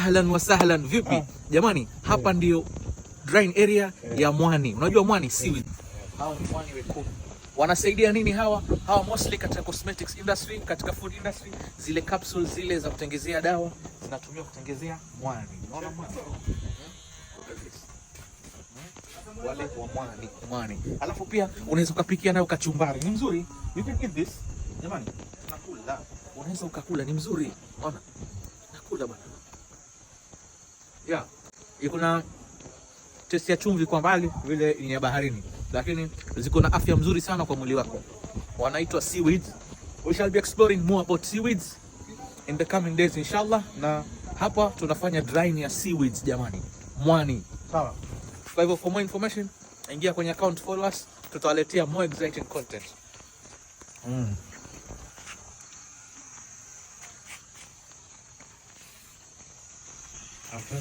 Ahlan wa sahlan, vipi? Jamani, hapa ndio drying area ya mwani. Unajua mwani seaweed. Hawa ni mwani wekundu. Wanasaidia nini hawa? Hawa mostly katika cosmetics industry, katika food industry, zile capsules zile za kutengezea dawa zinatumia kutengezea mwani. Unaona mwani? Wale wa mwani. Alafu pia unaweza ukapikia nayo kachumbari. Ni mzuri. You can eat this. Jamani, tunakula. Unaweza ukakula, ni mzuri. Unaona? Nakula bwana. Yeah. Iko na testi ya chumvi kwa mbali vile ni ya baharini, lakini ziko na afya mzuri sana kwa mwili wako. Wanaitwa seaweeds. We shall be exploring more about seaweeds in the coming days inshallah, na hapa tunafanya drying ya seaweeds jamani. Mwani. Sawa. Kwa hivyo for more information, ingia kwenye account, follow us, tutawaletea more exciting content. Okay.